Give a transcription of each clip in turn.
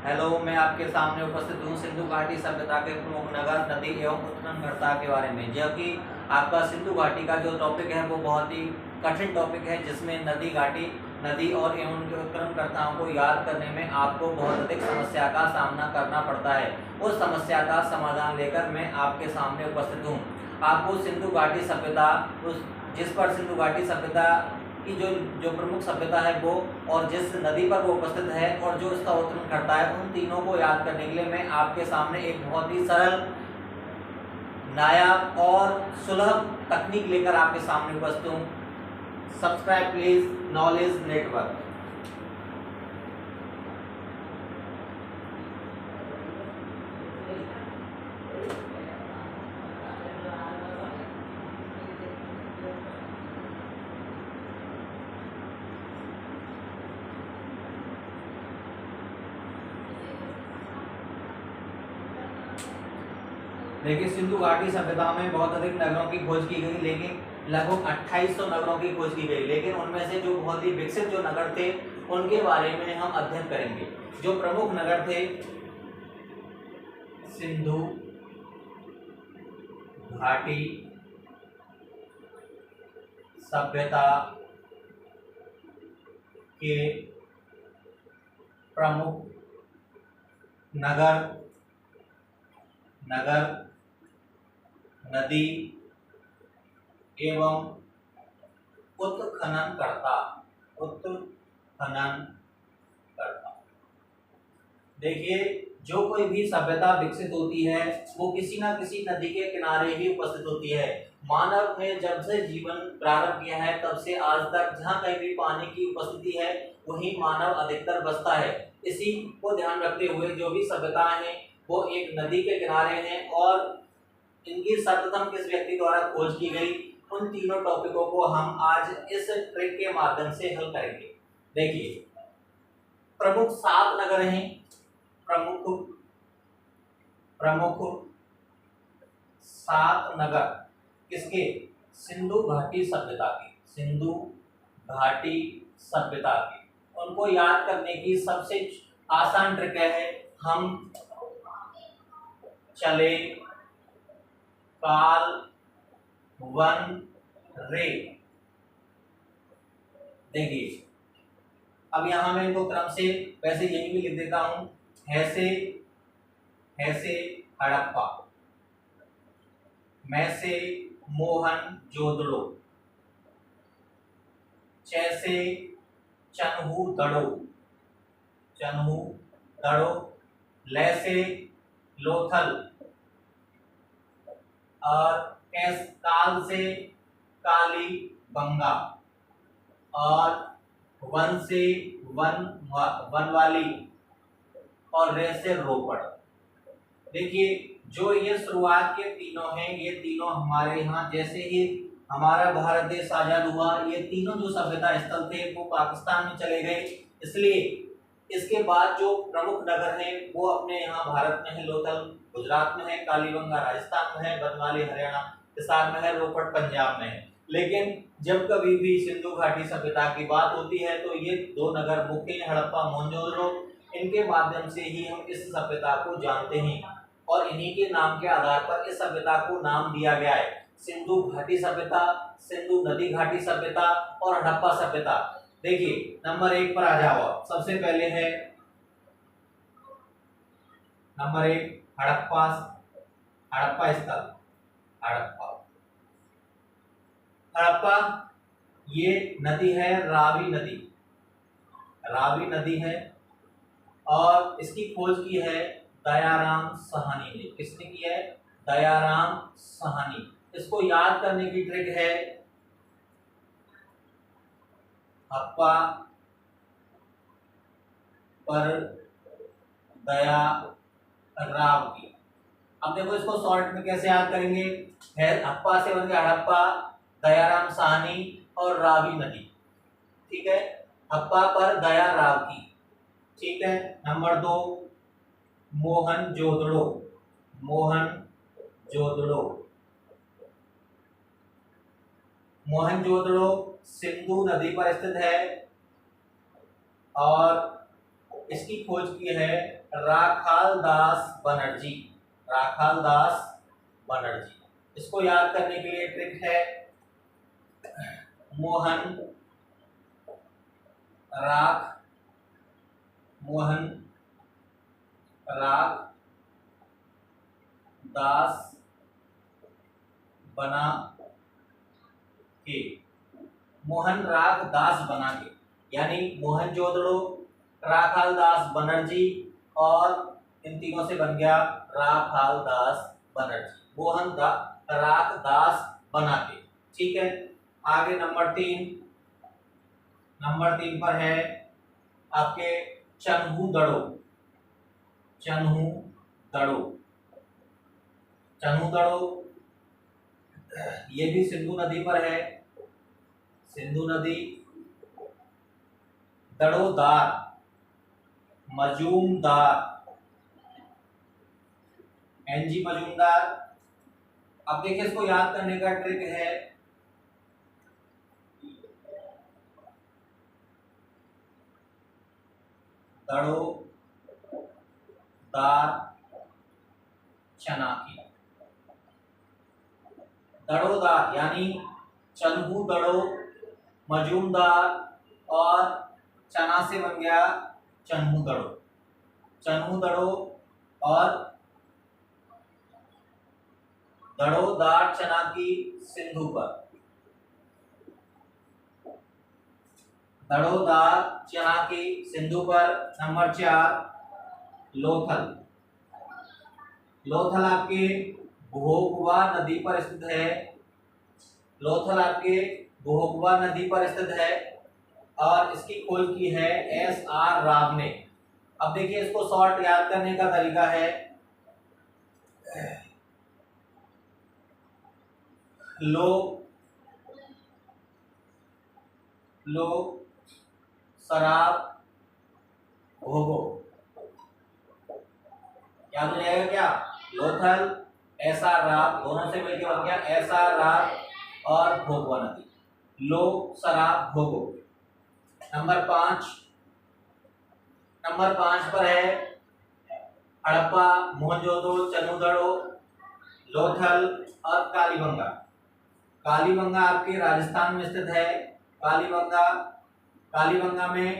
Hello, मैं आपके सामने उपस्थित हूँ सिंधु घाटी सभ्यता के प्रमुख नगर, नदी एवं उत्खनन के बारे में। जो कि आपका सिंधु घाटी का जो टॉपिक है वो बहुत ही कठिन टॉपिक है, जिसमें नदी और एवं उत्खननकर्ताओं को याद करने में आपको बहुत अधिक समस्या का सामना करना पड़ता है। उस समस्या का समाधान लेकर मैं आपके सामने उपस्थित हूँ। आपको सिंधु घाटी सभ्यता, उस जिस पर सिंधु घाटी सभ्यता की जो जो प्रमुख सभ्यता है वो, और जिस नदी पर वो उपस्थित है और जो इसका उत्खनन करता है, उन तीनों को याद करने के लिए मैं आपके सामने एक बहुत ही सरल, नायाब और सुलभ तकनीक लेकर आपके सामने उपस्थित हूँ। Subscribe please knowledge network. देखिए, सिंधु घाटी सभ्यता में बहुत अधिक नगरों की खोज की गई, लेकिन लगभग 2800 नगरों की खोज की गई। लेकिन उनमें से जो बहुत ही विकसित जो नगर थे उनके बारे में हम अध्ययन करेंगे। जो प्रमुख नगर थे सिंधु घाटी सभ्यता के प्रमुख नगर, नदी एवं उत्खननकर्ता। देखिए, जो कोई भी सभ्यता विकसित होती है वो किसी न किसी नदी के किनारे ही उपस्थित होती है। मानव ने जब से जीवन प्रारंभ किया है तब से आज तक जहाँ कहीं भी पानी की उपस्थिति है वहीं मानव अधिकतर बसता है। इसी को ध्यान रखते हुए जो भी सभ्यताएं हैं वो एक नदी के किनारे हैं, और इनकी सर्वप्रथम किस व्यक्ति द्वारा खोज की गई, उन तीनों टॉपिकों को हम आज इस ट्रिक के माध्यम से हल करेंगे। देखिए, प्रमुख 7 नगर हैं। प्रमुख 7 नगर किसके? सिंधु घाटी सभ्यता के। उनको याद करने की सबसे आसान ट्रिक है, हम चले काल वन रे। देखिए, अब यहां मैं इनको क्रम से वैसे यही भी लिख देता हूं। हैसे हड़प्पा, मैसे मोहनजोदड़ो, चैसे चन्हूदड़ो, लैसे लोथल, और काल से कालीबंगा, और वन से वनवाली, और रे से रोपड़। देखिए, जो ये शुरुआत के तीनों हैं, ये तीनों हमारे यहाँ जैसे ही हमारा भारत देश आजाद हुआ, ये तीनों जो सभ्यता स्थल थे वो पाकिस्तान में चले गए। इसलिए इसके बाद जो प्रमुख नगर हैं वो अपने यहाँ भारत में है, लोथल गुजरात में है, कालीबंगा राजस्थान में है, बनवाली हरियाणा, हिसार में है, रोपड़ पंजाब में है। लेकिन जब कभी भी सिंधु घाटी सभ्यता की बात होती है तो ये 2 नगर मुख्य हैं, हड़प्पा मोहनजोदड़ो। इनके माध्यम से ही हम इस सभ्यता को जानते हैं, और इन्हीं के नाम के आधार पर इस सभ्यता को नाम दिया गया है। सिंधु घाटी सभ्यता, सिंधु नदी घाटी सभ्यता और हड़प्पा सभ्यता। देखिए, नंबर 1 पर आ जाओ। सबसे पहले है नंबर 1 हड़प्पा स्थल। हड़प्पा ये नदी है, रावी नदी है, और इसकी खोज की है दयाराम साहनी ने। किसने की है? दयाराम साहनी। इसको याद करने की ट्रिक है, हप्पा पर दया राव की। अब देखो, इसको शॉर्ट में कैसे याद करेंगे? है हप्पा से बन गया हड़प्पा, दयाराम साहनी और रावी नदी। ठीक है, हप्पा पर दया राव की। ठीक है, नंबर 2 मोहनजोदड़ो। मोहनजोदड़ो सिंधु नदी पर स्थित है, और इसकी खोज की है राखाल दास बनर्जी। राखाल दास बनर्जी। इसको याद करने के लिए ट्रिक है मोहन राख दास बना के। मोहन राख दास बना के यानी मोहनजोदड़ो, राखाल दास बनर्जी और इन तीनों से बन गया राखाल दास बनर्जी। राख दास बना के। ठीक है, आगे नंबर 3 पर है आपके चन्हू दड़ो। ये भी सिंधु नदी पर है। सिंधु नदी। दड़ोदार, मजूमदार, एनजी मजूमदार। अब देखिए इसको याद करने का ट्रिक है दड़ोदार चनाकी। दड़ोदार यानी चन्हू दड़ो, मजूमदार और चना से बन गया चन्हू दड़ो और दड़ोदार चनाकी सिंधु पर। दड़ोदार चनाकी सिंधु पर। नंबर 4 लोथल आपके भोगवा नदी पर स्थित है। और इसकी खोज की है SR राव ने। अब देखिए इसको शॉर्ट याद करने का तरीका है लो शराब भोगो। याद हो जाएगा क्या? लोथल SR राव दोनों से मिलकर बन गया SR राव और भोगवा नदी। लो शराब भोगो। नंबर 5 पर है हड़प्पा, मोहनजोदड़ो, चन्हूदड़ो, लोथल और कालीबंगा। कालीबंगा आपके राजस्थान में स्थित है। कालीबंगा में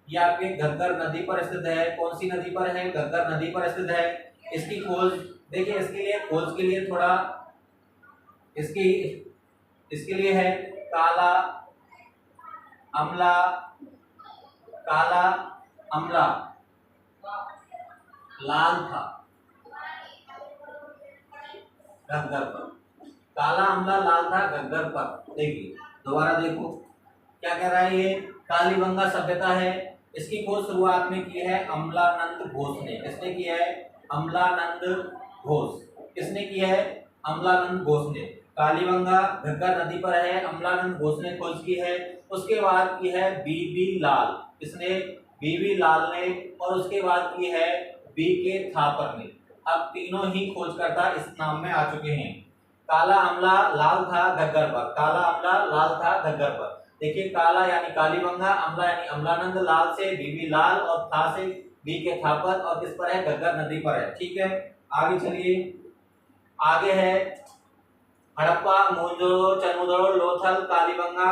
ये आपके घग्गर नदी पर स्थित है। कौन सी नदी पर है? घग्गर नदी पर स्थित है। इसकी खोज देखिए, खोज के लिए थोड़ा इसके लिए है काला अमला, लाल था घग्गर पर। काला अमला लाल था घग्गर पर। देखिए दोबारा देखो क्या कह रहा है ये। कालीबंगा सभ्यता है, इसकी खोज शुरुआत में की है अमलानंद घोष ने। किसने की है? अमलानंद घोष। किसने की है? अमलानंद घोष ने। कालीबंगा घग्गर नदी पर है, अमलानंद घोष ने खोज की है। उसके बाद की है बीबी लाल। किसने? बीबी लाल ने। और उसके बाद की है बीके थापर ने। अब तीनों ही खोजकर्ता इस नाम में आ चुके हैं। काला अमला लाल था घग्गर पर। देखिए काला यानी कालीबंगा, अमला यानी अमलानंद, लाल से बीबी लाल और था से बीके थापर और किस पर है? घग्गर नदी पर है। ठीक है, आगे चलिए। आगे है हड़प्पा, मोहनजोदड़ो, चन्हूदड़ो, लोथल, कालीबंगा,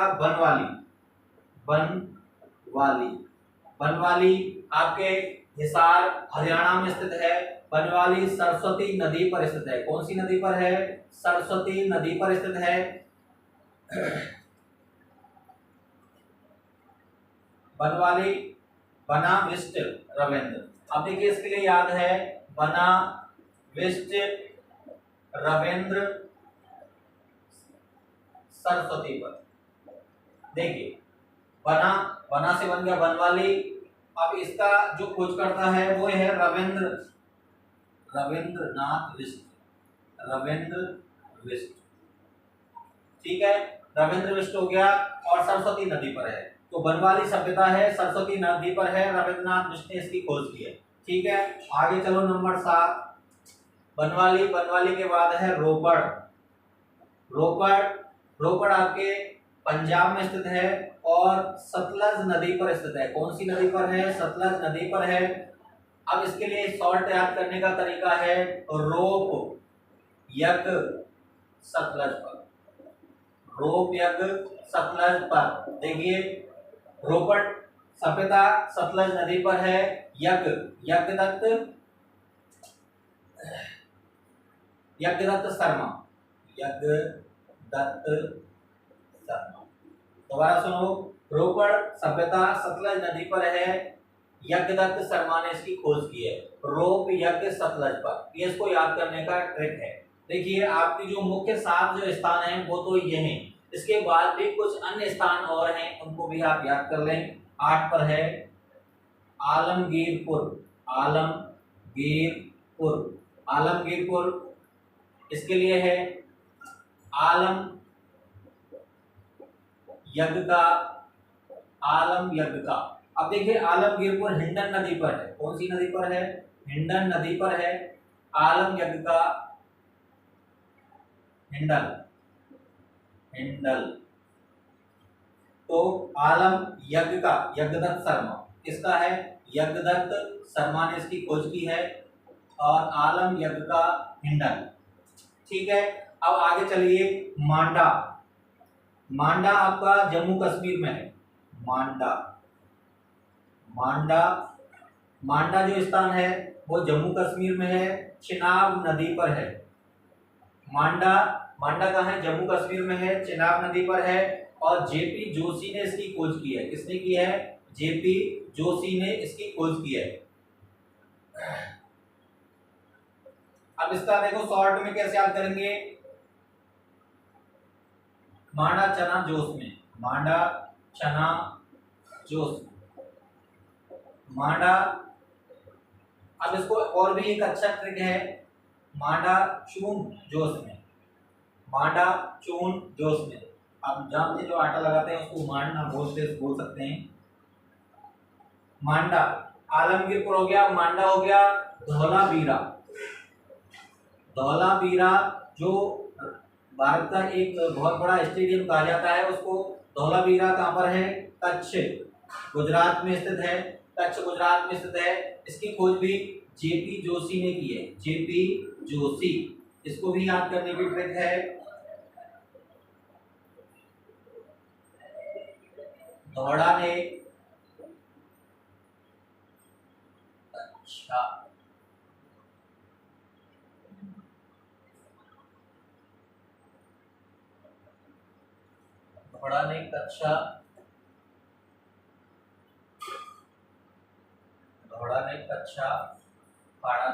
बनवाली आपके हिसार हरियाणा में स्थित है। बनवाली सरस्वती नदी पर स्थित है। कौन सी नदी पर है? सरस्वती नदी पर स्थित है। बनवाली बनाविष्ट रविंद्र। अब देखिए इसके लिए याद है बनाविष्ट रविंद्र सरस्वती पर। देखिए बना से बन गया बनवाली। अब इसका जो खोज करता है वो है रविंद्रनाथ विष्ट। ठीक है, रविंद्र विष्ट हो गया और सरस्वती नदी पर है। तो बनवाली सभ्यता है, सरस्वती नदी पर है, रविंद्रनाथ विष्ट ने इसकी खोज की है। ठीक है, आगे चलो। नंबर 7 बनवाली के बाद है रोपड़ आपके पंजाब में स्थित है और सतलज नदी पर स्थित है। कौन सी नदी पर है? सतलज नदी पर है। अब इसके लिए शॉर्ट याद करने का तरीका है रोप यज्ञ सतलज पर। रोप यज्ञ सतलज पर। देखिए रोपड़ सभ्यता सतलज नदी पर है। यज्ञ यज्ञदत्त शर्मा यज्ञदत्त शर्मा। दोबारा सुनो, रोपड़ सभ्यता सतलज नदी पर है, यज्ञदत्त शर्मा ने इसकी खोज की है। रोप यज्ञ सतलज पर, ये इसको याद करने का ट्रिक है। देखिए आपकी जो मुख्य 7 जो स्थान हैं वो तो ये हैं, इसके बाद भी कुछ अन्य स्थान और हैं, उनको भी आप याद कर लें। 8 पर है आलमगीरपुर। आलमगीरपुर इसके लिए है आलम यज्ञ का। अब देखिए आलमगीरपुर हिंडन नदी पर है। कौन सी नदी पर है? हिंडन नदी पर है। आलम यज्ञ का हिंडल। तो आलम यज्ञ का यज्ञदत्त शर्मा, इसका है यज्ञदत्त शर्मा ने इसकी खोज की है, और आलम यज्ञ का हिंडल। ठीक है, अब आगे चलिए। मांडा आपका जम्मू कश्मीर में है। मांडा जो स्थान है वो जम्मू कश्मीर में है, चिनाब नदी पर है। मांडा कहाँ है? जम्मू कश्मीर में है, चिनाब नदी पर है, और जेपी जोशी ने इसकी खोज की है। किसने की है? जेपी जोशी ने इसकी खोज की है। अब इसका देखो शॉर्ट में कैसे याद करेंगे। मांडा चना जोश में, मांडा। अब इसको और भी एक अच्छा ट्रिक है, मांडा चून जोश में। आप जानते जो आटा लगाते हैं उसको मांडना बोल सकते हैं। मांडा आलमगीरपुर हो गया, मांडा हो गया। धौलावीरा जो भारत का एक बहुत बड़ा स्टेडियम कहा जाता है उसको। धौलावीरा कहाँ पर है? कच्छ गुजरात में स्थित है। इसकी खोज भी जेपी जोशी ने की है। जेपी जोशी, इसको भी याद करने की ट्रिक है। धौड़ा ने कच्छा फाड़ा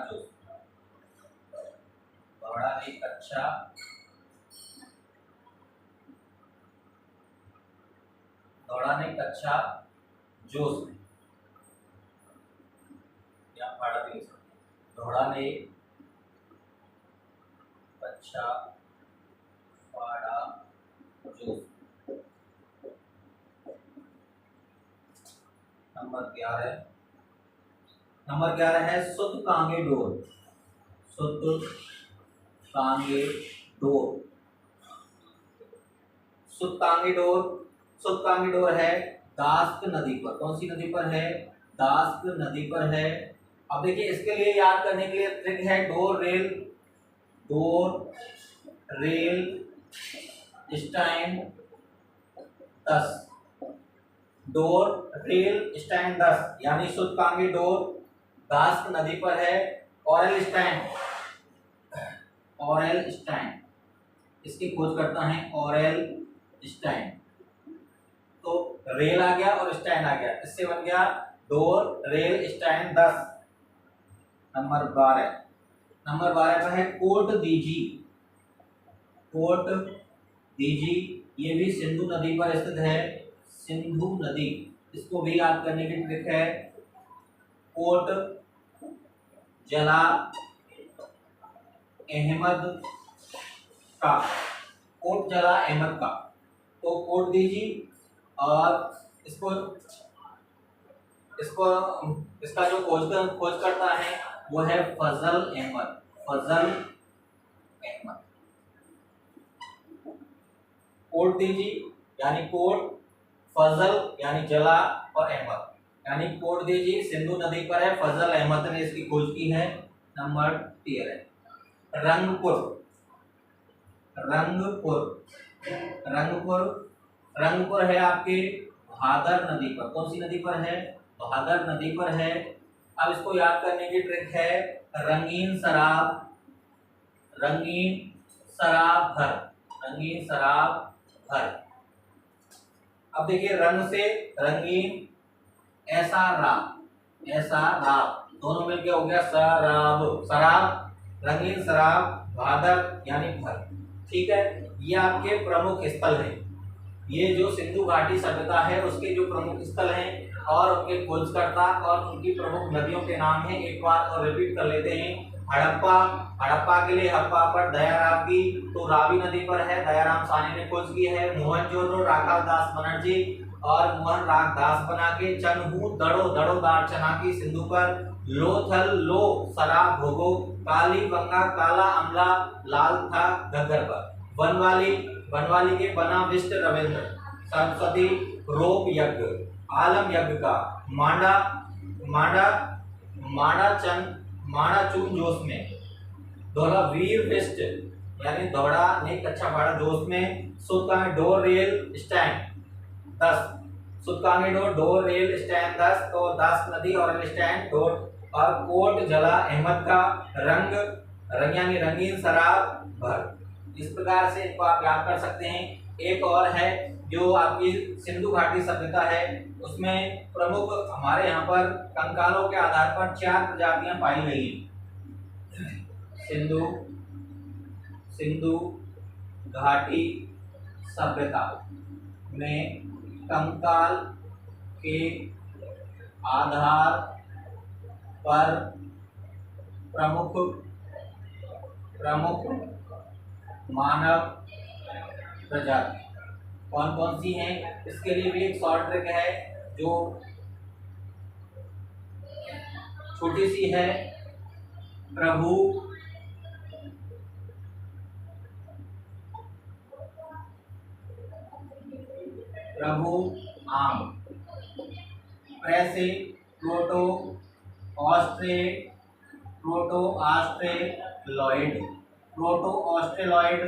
जोश में या फाड़ा भी। धौड़ा ने कच्छा फाड़ा जोश। नंबर 11 है सुत कांगे डोर है दास्क नदी पर। कौन सी नदी पर है? दास्क नदी पर है। अब देखिए इसके लिए याद करने के लिए ट्रिक है डोर रेल स्टैंड 10 यानी सुतकांगी डोर दास्क नदी पर है। ऑरेल स्टैंड इसकी खोज करता है ऑरेल स्टैंड। तो रेल आ गया और स्टैंड आ गया, इससे बन गया डोर रेल स्टैंड 10। नंबर 12 पर है कोट दीजी। ये भी सिंधु नदी पर स्थित है। सिंधु नदी, इसको भी याद करने की ट्रिक है। कोट जला अहमद का, तो कोट दीजी। और इसका जो खोज करता है वो है फजल अहमद। कोट दीजी यानी कोट, फजल यानी जला और अहमद, यानी कोट दीजिए सिंधु नदी पर है, फजल अहमद ने इसकी खोज की है। नंबर 13 रंगपुर, रंगपुर, रंगपुर, रंगपुर है आपके भादर नदी पर। कौन सी नदी पर है? भादर नदी पर है। अब इसको याद करने की ट्रिक है, रंगीन शराब, रंगीन शराब भर, रंगीन शराब भर। अब देखिए रंग से रंगीन, ऐसा राब, ऐसा राब, दोनों मिलके हो गया शराब, शराब, रंगीन शराब, भादर यानी भर। ठीक है, ये आपके प्रमुख स्थल हैं। ये जो सिंधु घाटी सभ्यता है उसके जो प्रमुख स्थल हैं और उनके खोजकर्ता और उनकी प्रमुख नदियों के नाम हैं। एक बार और रिपीट कर लेते हैं। हड़प्पा, हड़प्पा के लिए हड़प्पा पर दयाराम की तो रावी नदी पर है, दयाराम साहनी ने खोज की है। मोहनजोदड़ो राघव दास बनर्जी और मोहन राग दास बना के। चनहू दड़ो, दड़ो दार चनाकी सिंधु पर। लोथल लो शराब भोगो, काली गंगा काला अमला लाल था घग्गर पर। बनवाली, बनवाली के बना विष्ट रविंद्र। सरस्वती रोप यज्ञ, आलम यज्ञ का। मांडा, मांडा, मांडा चंद, मांडा चून जोश में। दौड़ा वीर विष्ट यानी दौड़ा ने कच्चा फाड़ा जोश में। सुल्तान डोर रेल स्टैंड 10, सुल्तानी डोर रेल स्टैंड 10, तो 10 नदी और स्टैंड डोर। और कोट जला अहमद का। रंग, रंग यानी रंगीन शराब भर। इस प्रकार से इनको आप याद कर सकते हैं। एक और है जो आपकी सिंधु घाटी सभ्यता है, उसमें प्रमुख हमारे यहाँ पर कंकालों के आधार पर 4 प्रजातियां पाई गई हैं। सिंधु, सिंधु घाटी सभ्यता में कंकाल के आधार पर प्रमुख, प्रमुख मानव प्रजाति कौन कौन सी हैं? इसके लिए भी एक शॉर्ट ट्रिक है जो छोटी सी है। प्रभु, प्रभु आम, प्रेसे प्रोटो ऑस्ट्रे, प्रोटो ऑस्ट्रेलॉइड, प्रोटो ऑस्ट्रेलॉइड।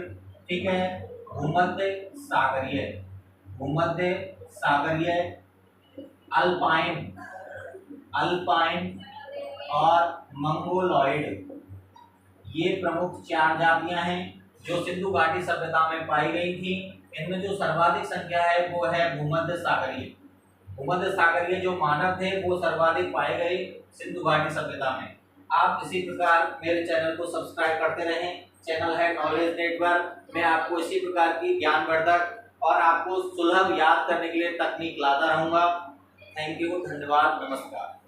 ठीक है, भूमध्य सागरीय, भूमध्य सागरीय। अल्पाइन, अल्पाइन और मंगोलॉइड, ये प्रमुख 4 जातियां हैं जो सिंधु घाटी सभ्यता में पाई गई थी। इनमें जो सर्वाधिक संख्या है वो है भूमध्य सागरीय। भूमध्य सागरीय जो मानव थे वो सर्वाधिक पाए गए सिंधु घाटी सभ्यता में। आप इसी प्रकार मेरे चैनल को सब्सक्राइब करते रहें। चैनल है नॉलेज नेटवर्क। मैं आपको इसी प्रकार की ज्ञानवर्धक और आपको सुलभ याद करने के लिए तकनीक लाता रहूंगा। थैंक यू, धन्यवाद, नमस्कार।